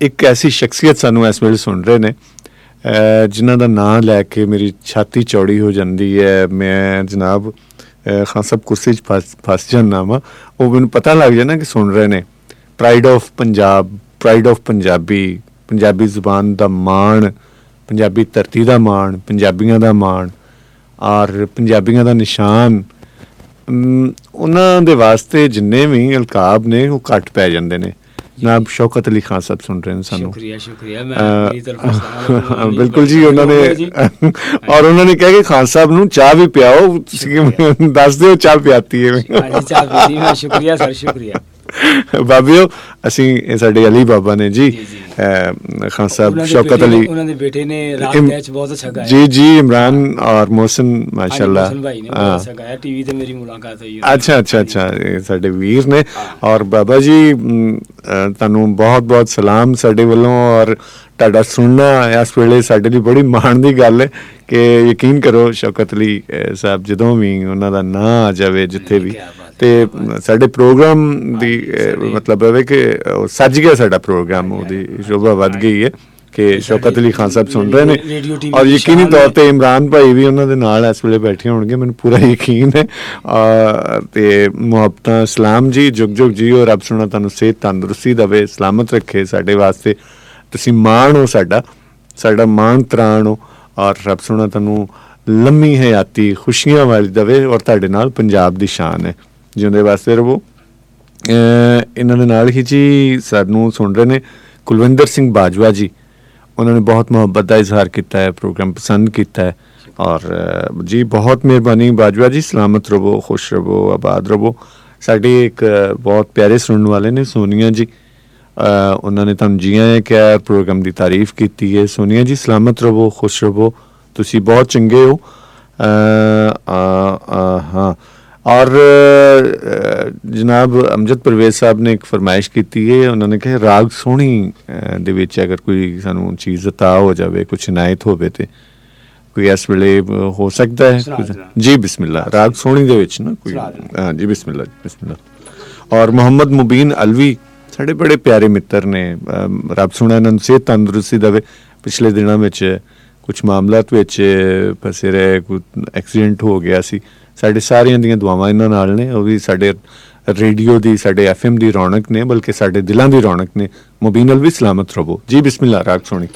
ਇੱਕ ਐਸੀ ਸ਼ਖਸੀਅਤ ਸਾਨੂੰ ਇਸ ਵੇਲੇ ਸੁਣ ਰਹੇ ਨੇ ਜਿਨ੍ਹਾਂ ਦਾ ਨਾਂ ਲੈ ਕੇ ਮੇਰੀ ਛਾਤੀ ਚੌੜੀ ਹੋ ਜਾਂਦੀ ਹੈ। ਮੈਂ ਜਨਾਬ ਖਾਨ ਸਾਹਿਬ ਕੁਰਸੀ 'ਚ ਫਸ ਜਾਂਦਾ ਵਾ। ਉਹ ਮੈਨੂੰ ਪਤਾ ਲੱਗ ਜਾਣਾ ਕਿ ਸੁਣ ਰਹੇ ਨੇ। Pride of Punjab, pride of Punjabi ਜ਼ੁਬਾਨ ਦਾ ਮਾਣ, ਪੰਜਾਬੀ ਧਰਤੀ ਦਾ ਮਾਣ, ਪੰਜਾਬੀਆਂ ਦਾ ਮਾਣ ਔਰ ਪੰਜਾਬੀਆਂ ਦਾ ਨਿਸ਼ਾਨ। ਉਹਨਾਂ ਦੇ ਵਾਸਤੇ ਜਿੰਨੇ ਵੀ ਅਲਕਾਬ ਨੇ ਉਹ ਘੱਟ ਪੈ ਜਾਂਦੇ ਨੇ। ਜਨਾਬ ਸ਼ੌਕਤ ਅਲੀ ਖਾਨ ਸਾਹਿਬ ਸੁਣ ਰਹੇ ਨੇ ਸਾਨੂੰ। ਸ਼ੁਕਰੀਆ ਬਿਲਕੁਲ ਜੀ। ਉਹਨਾਂ ਨੇ ਔਰ ਉਹਨਾਂ ਨੇ ਕਿਹਾ ਕਿ ਖਾਨ ਸਾਹਿਬ ਨੂੰ ਚਾਹ ਵੀ ਪਿਆਓ। ਤੁਸੀਂ ਦੱਸ ਦਿਓ ਚਾਹ ਪਿਆਤੀ ਹੈ। ਸ਼ੁਕਰੀਆ ਸਰ, ਸ਼ੁਕਰੀਆ ਬਾਬਿਓ। ਅਸੀਂ ਸਾਡੇ ਅਲੀ ਬਾਬਾ ਨੇ ਜੀ ਖਾਨ ਸਾਹਿਬ ਸ਼ੌਕਤ ਅਲੀ, ਉਹਨਾਂ ਦੇ ਬੇਟੇ ਨੇ ਰਾਤ ਮੈਚ ਬਹੁਤ ਅੱਛਾ ਗਾਇਆ। ਜੀ ਜੀ ਇਮਰਾਨ ਔਰ ਮੋਹਸਿਨ ਮਾਸ਼ਾਅੱਲਾ ਭਾਈ ਨੇ ਬਹੁਤ ਅੱਛਾ ਗਾਇਆ। ਟੀਵੀ ਤੇ ਮੇਰੀ ਮੁਲਾਕਾਤ ਹੋਈ। ਅੱਛਾ ਇਹ ਸਾਡੇ ਵੀਰ ਨੇ। ਔਰ ਬਾਬਾ ਜੀ ਤੁਹਾਨੂੰ ਬਹੁਤ ਬਹੁਤ ਸਲਾਮ ਸਾਡੇ ਵੱਲੋਂ। ਔਰ ਤੁਹਾਡਾ ਸੁਣਨਾ ਇਸ ਵੇਲੇ ਸਾਡੇ ਲਈ ਬੜੀ ਮਾਣ ਦੀ ਗੱਲ ਹੈ ਕਿ ਯਕੀਨ ਕਰੋ ਸ਼ੌਕਤ ਅਲੀ ਸਾਹਿਬ ਜਦੋਂ ਵੀ ਉਹਨਾਂ ਦਾ ਨਾਂ ਆ ਜਾਵੇ ਜਿੱਥੇ ਵੀ, ਤੇ ਸਾਡੇ ਪ੍ਰੋਗਰਾਮ ਦੀ ਮਤਲਬ ਹੈ ਕਿ ਸੱਜ ਗਿਆ ਸਾਡਾ ਪ੍ਰੋਗਰਾਮ। ਉਹਦੀ ਸ਼ੋਭਾ ਵੱਧ ਗਈ ਹੈ ਕਿ ਸ਼ੌਕਤ ਅਲੀ ਖਾਨ ਸਾਹਿਬ ਸੁਣ ਰਹੇ ਨੇ। ਔਰ ਯਕੀਨੀ ਤੌਰ ਤੇ ਇਮਰਾਨ ਭਾਈ ਵੀ ਉਹਨਾਂ ਦੇ ਨਾਲ ਇਸ ਵੇਲੇ ਬੈਠੇ ਹੋਣਗੇ, ਮੈਨੂੰ ਪੂਰਾ ਯਕੀਨ ਹੈ। ਤੇ ਮੁਹੱਬਤਾਂ ਸਲਾਮ ਜੀ, ਜੁਗ ਜੁਗ ਜੀ। ਔਰ ਰੱਬ ਸੁਣਾ ਤੁਹਾਨੂੰ ਸਿਹਤ ਤੰਦਰੁਸਤੀ ਦੇਵੇ, ਸਲਾਮਤ ਰੱਖੇ। ਸਾਡੇ ਵਾਸਤੇ ਤੁਸੀਂ ਮਾਣ ਹੋ, ਸਾਡਾ ਮਾਣ ਤਰਾਣ ਹੋ। ਔਰ ਰੱਬ ਸੁਣਾ ਤੁਹਾਨੂੰ ਲੰਮੀ ਹਯਾਤੀ ਖੁਸ਼ੀਆਂ ਵਾਲੀ ਦੇਵੇ। ਔਰ ਤੁਹਾਡੇ ਨਾਲ ਪੰਜਾਬ ਦੀ ਸ਼ਾਨ ਹੈ। ਜਿਉਂਦੇ ਵਾਸਤੇ ਰਹੋ। ਇਹਨਾਂ ਦੇ ਨਾਲ ਹੀ ਜੀ ਸਾਨੂੰ ਸੁਣ ਰਹੇ ਨੇ ਕੁਲਵਿੰਦਰ ਸਿੰਘ ਬਾਜਵਾ ਜੀ। ਉਹਨਾਂ ਨੇ ਬਹੁਤ ਮੁਹੱਬਤ ਦਾ ਇਜ਼ਹਾਰ ਕੀਤਾ ਹੈ, ਪ੍ਰੋਗਰਾਮ ਪਸੰਦ ਕੀਤਾ ਹੈ। ਔਰ ਜੀ ਬਹੁਤ ਮਿਹਰਬਾਨੀ ਬਾਜਵਾ ਜੀ। ਸਲਾਮਤ ਰਹੋ, ਖੁਸ਼ ਰਹੋ, ਆਬਾਦ ਰਹੋ। ਸਾਡੇ ਇੱਕ ਬਹੁਤ ਪਿਆਰੇ ਸੁਣਨ ਵਾਲੇ ਨੇ ਸੋਨੀਆ ਜੀ। ਉਹਨਾਂ ਨੇ ਤੁਹਾਨੂੰ ਜੀ ਆਇਆਂ ਕਿਹਾ, ਪ੍ਰੋਗਰਾਮ ਦੀ ਤਾਰੀਫ ਕੀਤੀ ਹੈ। ਸੋਨੀਆ ਜੀ ਸਲਾਮਤ ਰਹੋ, ਖੁਸ਼ ਰਹੋ, ਤੁਸੀਂ ਬਹੁਤ ਚੰਗੇ ਹੋ। ਹਾਂ। ਔਰ ਜਨਾਬ ਅਮਜਦ ਪਰਵੇਜ਼ ਸਾਹਿਬ ਨੇ ਇੱਕ ਫਰਮਾਇਸ਼ ਕੀਤੀ ਹੈ। ਉਹਨਾਂ ਨੇ ਕਿਹਾ ਰਾਗ ਸੋਹਣੀ ਦੇ ਵਿੱਚ ਅਗਰ ਕੋਈ ਸਾਨੂੰ ਚੀਜ਼ ਅਤਾ ਹੋ ਜਾਵੇ, ਕੁਛ ਇਨਾਇਤ ਹੋਵੇ ਤੇ ਕੋਈ ਇਸ ਵੇਲੇ ਹੋ ਸਕਦਾ ਹੈ ਜੀ। ਬਿਸਮਿਲ੍ਲਾ। ਰਾਗ ਸੋਹਣੀ ਦੇ ਵਿੱਚ ਨਾ ਕੋਈ। ਹਾਂ ਜੀ ਬਿਸਮਿਲ੍ਲਾ ਬਿਸਮਿਲ੍ਲਾ। ਔਰ ਮੁਹੰਮਦ ਮੁਬੀਨ ਅਲਵੀ ਸਾਡੇ ਬੜੇ ਪਿਆਰੇ ਮਿੱਤਰ ਨੇ। ਰੱਬ ਸੁਣਾ ਇਹਨਾਂ ਨੂੰ ਸਿਹਤ ਤੰਦਰੁਸਤੀ ਦੇਵੇ। ਪਿਛਲੇ ਦਿਨਾਂ ਵਿੱਚ ਕੁਛ ਮਾਮਲਾਤ ਵਿੱਚ ਫਸੇ ਰਹੇ, ਕੋਈ ਐਕਸੀਡੈਂਟ ਹੋ ਗਿਆ ਸੀ। ਸਾਡੇ ਸਾਰਿਆਂ ਦੀਆਂ ਦੁਆਵਾਂ ਇਹਨਾਂ ਨਾਲ ਨੇ। ਉਹ ਵੀ ਸਾਡੇ ਰੇਡੀਓ ਦੀ, ਸਾਡੇ FM ਦੀ ਰੌਣਕ ਨੇ, ਬਲਕਿ ਸਾਡੇ ਦਿਲਾਂ ਦੀ ਰੌਣਕ ਨੇ। ਮੁਬੀਨ ਅਲਵੀ ਸਲਾਮਤ ਰਹੋ ਜੀ। ਬਿਸਮਿਲ੍ਲਾ। ਰਾਗ ਸੋਹਣੀ।